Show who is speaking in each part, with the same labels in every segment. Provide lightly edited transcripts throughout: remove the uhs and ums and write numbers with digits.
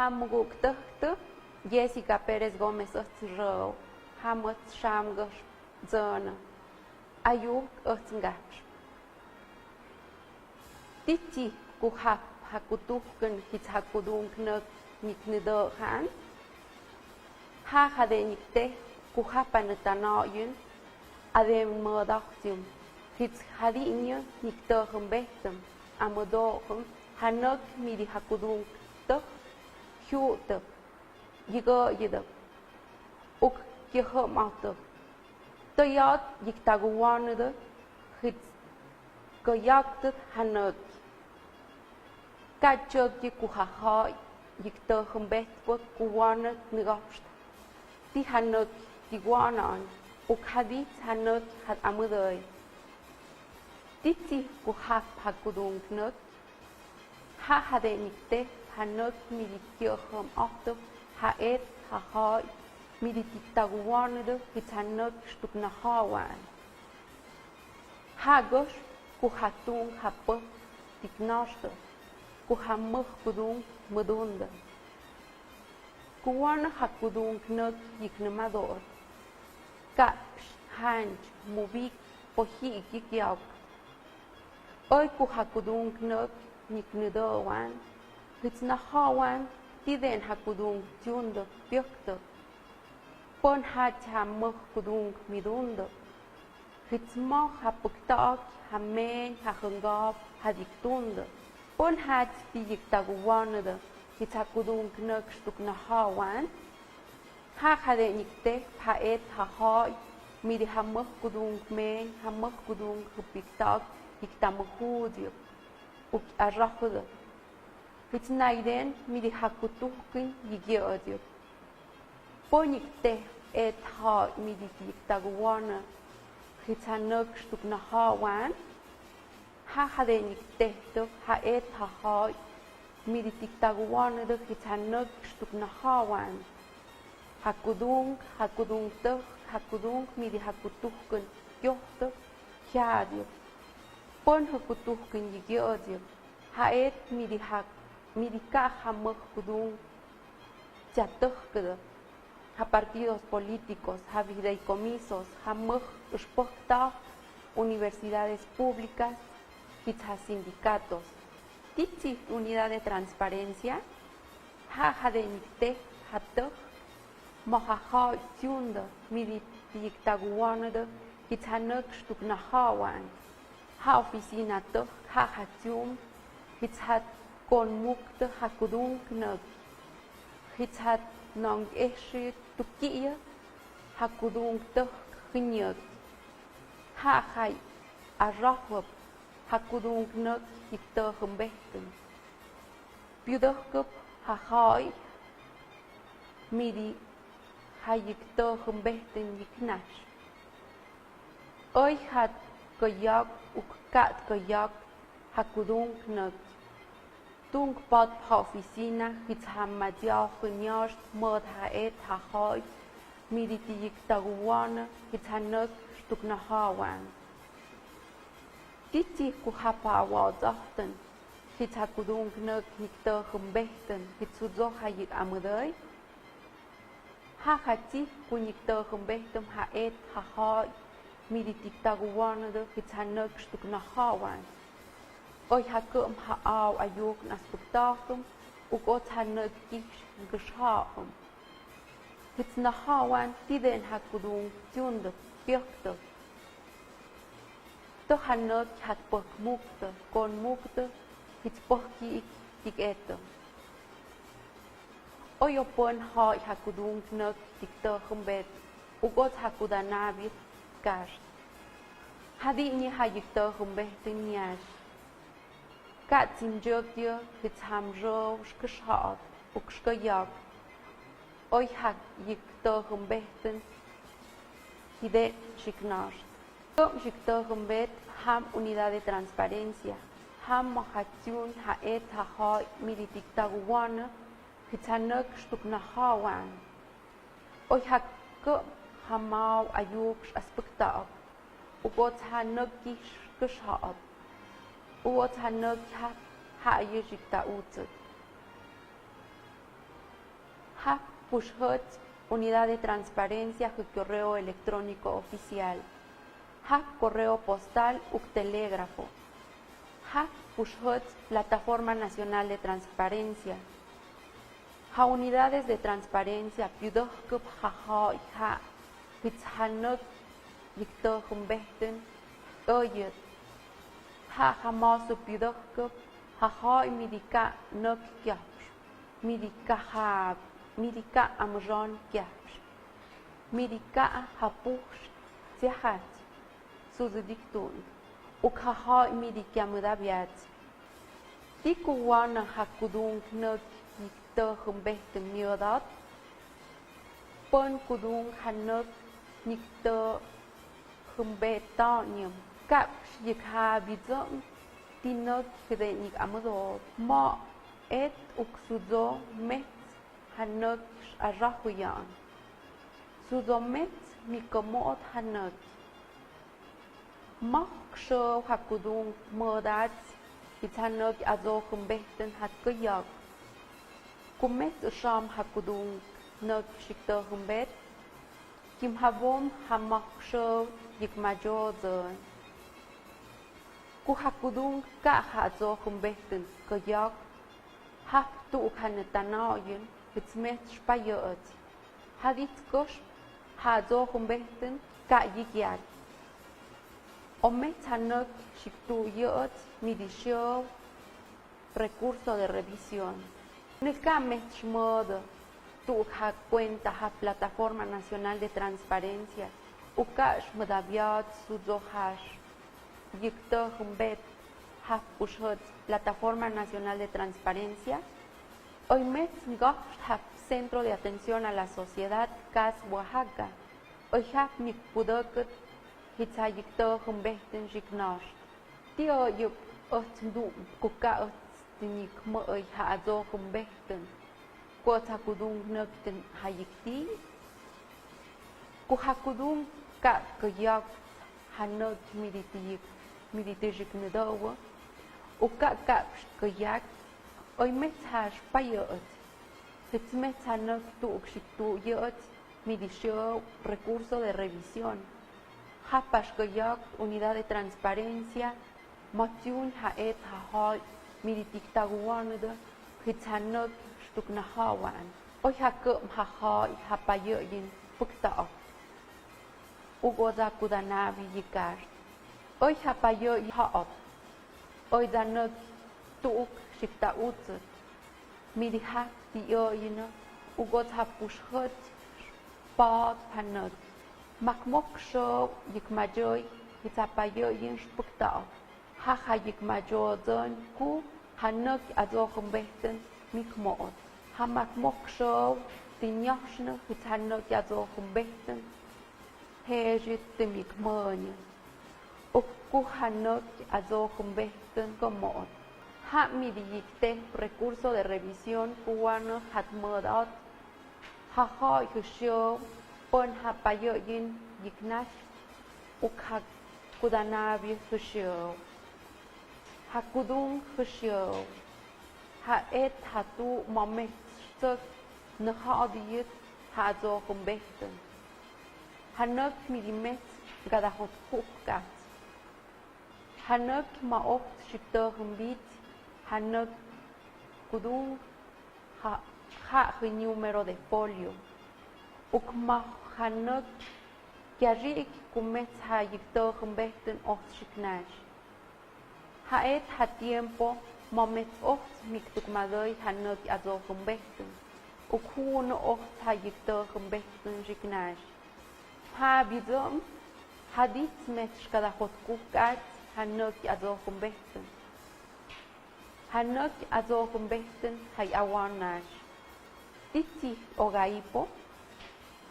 Speaker 1: hamuguktuhtu Jessica Pérez Gómez Otzro hamot shamgosh zona ayuk otzngach Titi kuhap hakutuhken hits hakudunknuk niknido han ha hade nikte kuhapanutanoyun adem modachtium hits hadinyo niktohum behtem amodohum hanok midi hakudunk tuk hyutuk yigo yiduk uk yihum autuk toyot yiktaguwanudu hits goyaktut hanok kachok yikuhahoy yiktohum behtwuk kuwanut nigopst ti hanok tiguanan uk hadit hanok had amudoy Titi kuhap hakudunk nuk ha hade nikte hanok midikyohum octo ha et ha hoy midiktaguanudu hithanok stuknahawan Hagos kuhatung hapo tiknosto kuhamuk kudung mudunda Kuwana hakudunk nuk yiknamador Kapsh hanj mubik pohi ikikyauk Oy kuhakudung nuk niknudowan, hitsnahawan, tiden hakudung jundo pyokto. Pon hachamuk kudung midundo. Hitsmo hapuktak, hamen, hahungab, hadiktundo. Pon hach tiyiktaguwanado, hitsakudung nuk stuknahawan. Hakade nikte, haet hahoy, midi hamuk kudung men, hamuk kudung hupiktak. Iktamuhudio, uk arrahudo. Hitsnaiden midi hakutuhkin yigiodio. Ponikte et ha midi tiktaguana, hitsanuk stuknahawan. Ha hadenikte to ha et ha midi tiktaguana do hitsanuk stuknahawan. Hakudung to, hakudung midi hakutuhkin yohto, hiadio. Pon hakutuhkin yigiodio, haet midika hamuk kudung chatuhkdo, ha partidos políticos, ha videicomisos, hamuk uspokta, universidades públicas, hitha sindicatos. Titsi unidad de transparencia, ha hadenikte hatuh, mohaha yundo, midiktaguanado, hithanuk stuknahawan. Ha oficina to, ha hatium, hitshat kon mukte hakudung nug, hitshat nong eshi tukia, hakudung to hinyug, ha hai arrahwab, hakudung nug hikto humbehten. Budokup ha hai, midi ha yikto humbehten yiknash. Oi hat koyak ukkat koyak hakudung nug. Tung pot ha oficina hithamadiao hunyost mod ha et ha hoy miditiyik taguana hithanuk stuknahawan. Titi kuhapa wadahten hithakudung nug hikto humbehten hitsuzo hayik amudoy. Ha hati kunyikto humbehtem ha et ha hoy midiktaguana do hithanuk stuknahawan. Oy hakum haaw ayuk naspuktakum ukot hanuk kish geshahum. Hitsnahawan tiden hakudung junduk pyokto. To hanuk hatpok mukto kon mukto hitspokki iketo. Oy opon ha hakudung nuk tikto humbet ukot hakudanabit kash. Hadi ni hayikto humbehtin yash. Katsin jokyo hitshamro shkashad ukshkayak. Oy hak yikto humbehtin hide shiknash. Tom shikto humbet ham unidad de transparencia. Ham mahachun haet hahoy militiktaguana hitsanuk stuknahawan. Oy hak hamau ayuk aspektaak. Ukot hanuk kish kashad. Ukot hanuk ha ayushikta utzut. Ha pushhut unidad de transparencia y correo electrónico oficial. Ha correo postal u telégrafo. Ha pushhut plataforma nacional de transparencia. Ha unidades de transparencia piudohkup ha ha hitzhanuk yiktohumbehten oyut. Ha hamasu piudohkup ha midika nuk kyapsh. Midika amjon kyapsh. Midika hapush tiahat suzudiktun. Ukhaha midika mudabiat. Tikuwana hakudung nuk yiktohumbehten miodat. Pon kudung hanuk yiktohumbetanium. Kapsh yikha bizong tinok hidenik amado. Ma et uksuzo met hanuk arahuyan. Suzo met mikomot hanuk. Mak show hakudung modat hitanuk azohumbehten hatkuyak. Kumet sham hakudung nuk shiktohumbet. Kim habom hamak show yikmajozon. Ku hakudung ka hazohumbehten kayak. Hap tu kanetanayen hitsmet spayot. Hadit kosh hazohumbehten ka yikyat. Omet hanuk shiktuyot midisho recurso de revisión. Nekamet shmodo tu cuenta ha plataforma nacional de transparencia. Ukash madaviat suzohash. Yiktohumbet ha pushot plataforma nacional de transparencia. Hoy met ngosh ha centro de atención a la sociedad CAS Oaxaca. Hoy hap mikpudokut hitzayiktohumbehten jiknosh. Tio yup otndu kuka otnik mo hoy ha azohumbehten. Kuotakudung nukten hayikti. Kuhakudung ka kayak hanuk miditijik nedowa. Uka kapsh kayak oy methash payot. Hitzmet hanuk tuukshiktu yot midisho recurso de revisión. Hapash kayak unidad de transparencia. Matiun haet hahoy miditiktaguanada. Hitzhanuk stuknahawan. Oy hakum hahoy hapayoyin pukta. Ugoza kudanabi yikar. Oy hapayoy haot. Oy danuk tuuk shikta utzut. Midihak tiyoyina. Ugoz hapushhut pad panuk. Makmok show yikmajoy hitzapayoyin spukta. Haha yikmajozon ku hanuk azohumbehten mikmoot. Hamakmok show tinyashna hithanuk azohumbehten. Hejit timikmonyo. Ukku hanuk azohumbehten komot. Ha midiyikte recurso de revisión cubano hatmodat. Haha yusho pon hapayoyin yiknash. Ukhak kudanabi yusho. Hakudung yusho. Ha et hatu moment stuk nahadiyit ha azohumbehten. Hanuk midimet gadahot kukkat. Hanuk maocht shiktohumbit. Hanuk kudung ha número de folio. Ukma hanuk kiarik kumet ha yiktohumbehten ocht shiknash. Ha et ha tiempo moment ocht miktukmadoy hanuk azohumbehten. Ukhuno ocht ha yiktohumbehten shiknash. Ha bidom hadit met shkadahot kukkat hanuk azohumbehten. Hanuk azohumbehten hay awanash. Titi ogaipo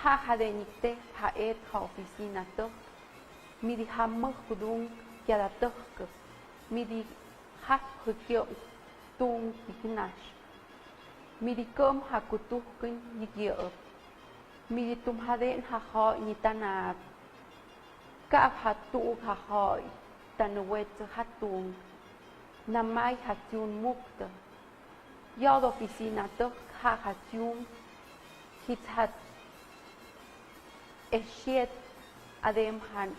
Speaker 1: ha hadenikte ha et ha oficina tok. Midi ha mukudung kiadatok. Midi ha hukyo tung iknash. Midi kom ha kutukun yikyo. Midi tum haden ha ha nitanab. Kaab hatu ha ha tanuwet hatung. Namay hatyun mukta. Yod oficina tok ha hatyun hitshat eshiet adem han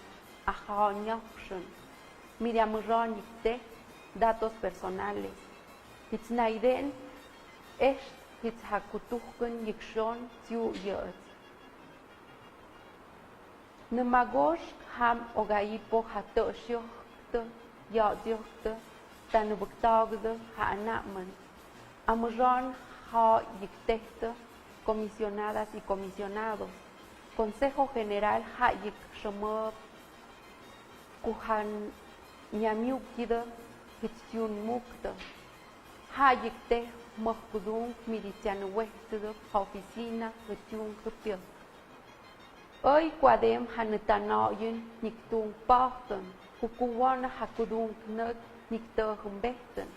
Speaker 1: ajaonyakshun miriamronite datos personales hitsnaiden esh hitshakutukun yikshon tiu yot Nemagosh ham ogaipo hatoshyokte yadyokte tanubuktagde ha anatman amron ha yiktehte comisionadas y comisionados Consejo General ha yik shomob kuhan nyamiukide hitsyun mukte ha yikte mohkudung miliciano wehtude oficina hityun kupyo Hoy quadem hanutanoyun niktung pachten, kukuwana hakudung knut niktogen bechten.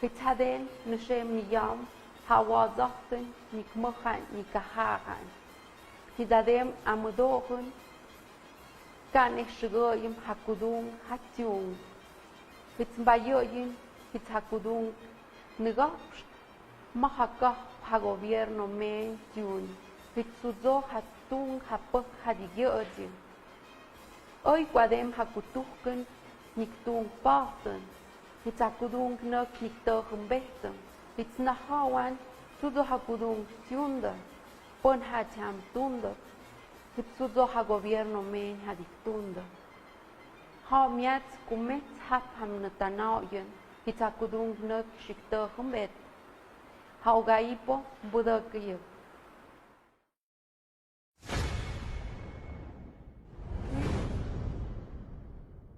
Speaker 1: Hitzaden nushem niyam hawazachten nikmohan nikaharan. Hitadem amudogen kan eshigoyim hakudung hatyung. Hitzbayoyun hitzakudung negapst mahakah ha gobierno me yun. Hitsuzo hatung hapok hadigyoji. Hoy quadem hakutuken niktung pachten. Hitzakudung nok niktogen bechten. Hitznahawan suzo hakudung tiunda. Pon hacham tunda. Hitsuzo ha gobierno men haditunda. Ha miat kumet hap ham natanaoyen. Hitzakudung nok shiktogen bet. Ha ogaipo budakyo.